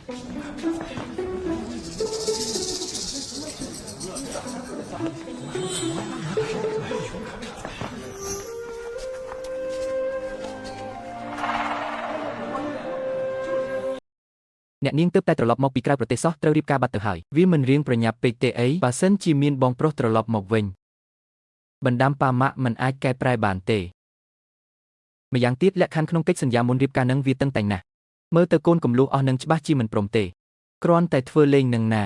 អ្នកនាងទើបតែត្រឡប់មកពីក្រៅប្រទេសសោះត្រូវរៀបការបាត់ទៅហើយវាមិនរៀងប្រញាប់ពេកទេអីបើសិនជាមានបងប្រុសត្រឡប់មកវិញបណ្ដាំប៉ាម៉ាក់មិនអាចកែប្រែបានទេម្យ៉ាងទៀតលក្ខខណ្ឌក្នុងកិច្ចសន្យាមុនរៀបការនឹងវាតឹងតែងណាស់មើលទៅកូនកំលូះអស់នឹងច្បាស់ជាមិនព្រមទេគ្រាន់តែធ្វើលេងនឹងណា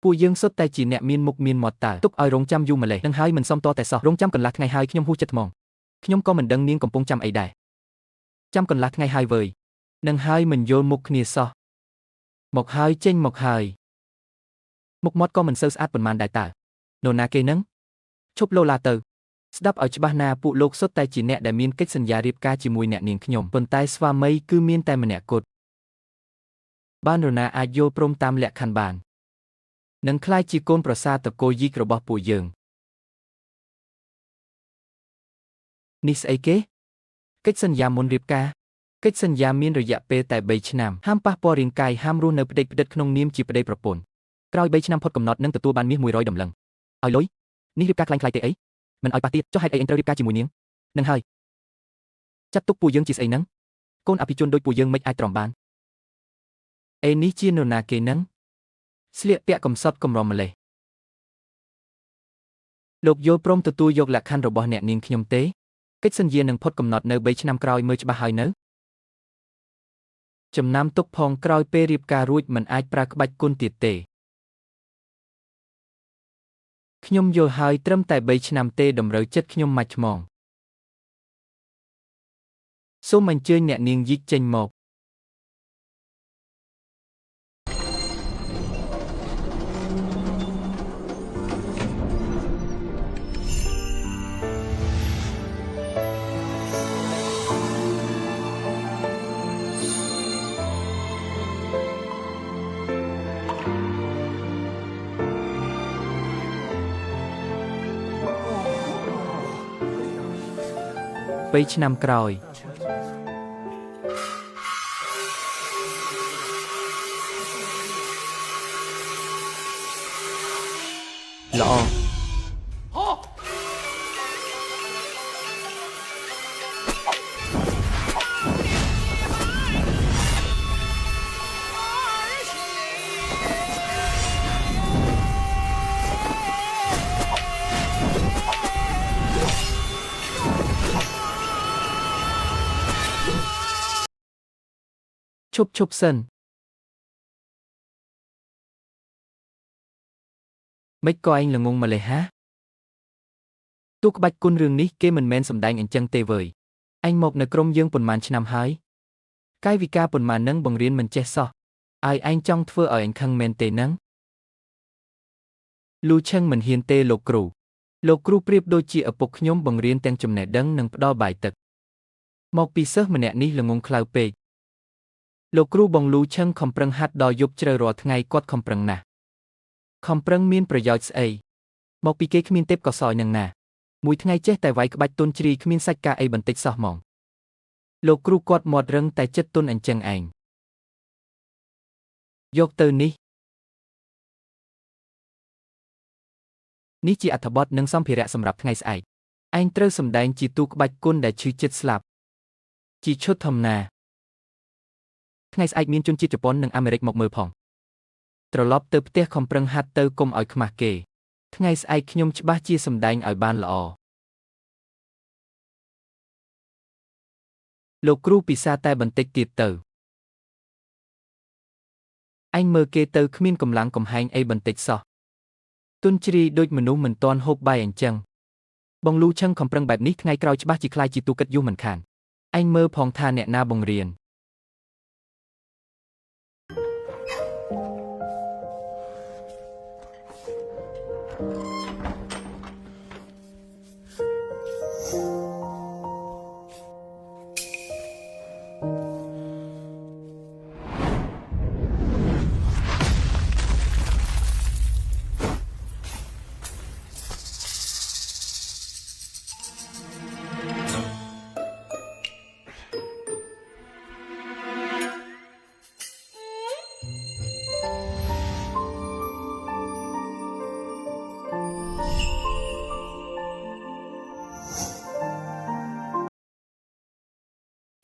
ពួកយើងសុទ្ធតែជាអ្នកមានមុខមានមាត់តើទុកឲ្យរងចាំយូរម្លេះនឹងហើយមិនសមតតែសោះរងចាំកន្លះថ្ងៃហើយខ្ញុំហួសចិត្តហ្មងខ្ញុំក៏មិនដឹងនាងកំពុងចាំអីដែរចាំកន្លះថ្ងៃហើយវើយនឹងហើយមិនយល់មុខគ្នាសោះមកហើយចេញមកហើយមុខមាត់ក៏មិនសូវស្អាតប៉ុន្មានដែរតើនរណាគេនឹងឈប់លោឡាទៅស្ដាប់ឲ្យច្បាស់ណាពួកលោកសុទ្ធតែជាអ្នកដែលមានកិច្ចសន្យារៀបការជាមួយអ្នកនាងខ្ញុំប៉ុន្តែស្វាមីគឺមានតែម្នាក់គត់បាននរណាអាចយល់ព្រមតាមលក្ខខណ្ឌបាននឹងក្លាយជាកូនប្រសារតកូលយីករបស់ពួកយើងនេះស្អីគេកិច្ចសន្យាមុនរៀបការកិច្ចសន្យាមានរយៈពេលតែ3ឆ្នាំហាមប៉ះពាល់រាងកាយហាមរស់នៅផ្ដេកផ្ដិតក្នុងនាមជាប្តីប្រពន្ធក្រោយ3ឆ្នាំផុតកំណត់នឹងទទួលបានមាស100ដំឡឹងឲ្យលុយនេះរៀបការខ្លាំងខ្លាយទេអីមិនឲ្យប៉ះទៀតចុះហេតុអីឯងត្រូវរៀបការជាមួយនាងនឹងហើយចាត់ទុកពួកយើងជាស្អីហ្នឹងកូនអភិជនដូចពួកយើងមិនអាចទ្រាំបានអេនេះជានរណាគេហ្នឹងស្លៀកពាក់កំសត់កំរំម្លេះលោកយល់ព្រមទទួលយកលក្ខខណ្ឌរបស់អ្នកនាងខ្ញុំទេកិច្ចសន្យានឹងផុតកំណត់នៅ3ឆ្នាំក្រោយមើលច្បាស់ហើយនៅចំណាំទុកផងក្រោយពេលរៀបការរួចមិនអាចប្រើក្បាច់គុណទៀតទេខ្ញុំយល់ហើយត្រឹមតែ3ឆ្នាំទេតម្រូវចិត្តខ្ញុំម៉ាច់ឆ្មងសូមអញ្ជើញអ្នកនាងយីកចេញមក3ឆ្នាំក្រោយល្អឈប់សិនមិនក៏ឯងល្ងងម្លេះហាទូក្បាច់គុណរឿងនេះគេមិនមែនសម្ដែងអញ្ចឹងទេវើយអញមកនៅក្រុមយើងប៉ុន្មានឆ្នាំហើយកាយវិការប៉ុន្មាននឹងបង្រៀនមិនចេះសោះឲ្យឯងចង់ធ្វើឲ្យអញខឹងមែនទេនឹងលូឆឹងមិនហ៊ានទេលោកគ្រូប្រៀបដូចជាឪពុកខ្ញុំបង្រៀនទាំងចំណេះដឹងនិងផ្ដល់បាយទឹកមកពីសិស្សម្នាក់នេះល្ងងខ្លៅពេកលោកគ្រូបងលូឆឹងខំប្រឹងហាត់ដល់យប់ជ្រៅរាល់ថ្ងៃគាត់ខំប្រឹងណាស់ខំប្រឹងមានប្រយោជន៍ស្អីមកពីគេគ្មានទេពកោសល្យនឹងណាមួយថ្ងៃចេះតែវាយក្បាច់ទុនជ្រីគ្មានសាច់ការអីបន្តិចសោះហ្មងលោកគ្រូគាត់មាត់រឹងតែចិត្តទុនអញ្ចឹងឯងយកទៅនេះជាអត្ថបទនិងសម្ភារៈសម្រាប់ថ្ងៃស្អែកឯងត្រូវសម្ដែងជាទូក្បាច់គុណដែលឈឺចិត្តស្លាប់ជាឈុតធម្មតាថ្ងៃស្អែកមានជនជាតិជប៉ុននិងអាមេរិកមកមើលផងត្រឡប់ទៅផ្ទះខំប្រឹងហាត់ទៅកុំឲ្យខ្មាស់គេថ្ងៃស្អែកខ្ញុំច្បាស់ជាសម្ដែងឲ្យបានល្អលោកគ្រូពិសាតែបន្តិចទៀតទៅអញមើលគេទៅគ្មានកម្លាំងកំហែងអីបន្តិចសោះទុនជ្រីដូចមនុស្សមិនទាន់ហូបបាយអញ្ចឹងបងលូឆឹងខំប្រឹងបែបនេះថ្ងៃក្រោយច្បាស់ជាខ្លាយជាទូគិតយុះមិនខានអញមើលផងថាអ្នកណាបង្រៀន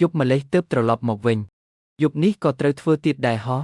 យប់ម្លេះទើបត្រឡប់មកវិញយប់នេះក៏ត្រូវធ្វើទៀតដែរហ៎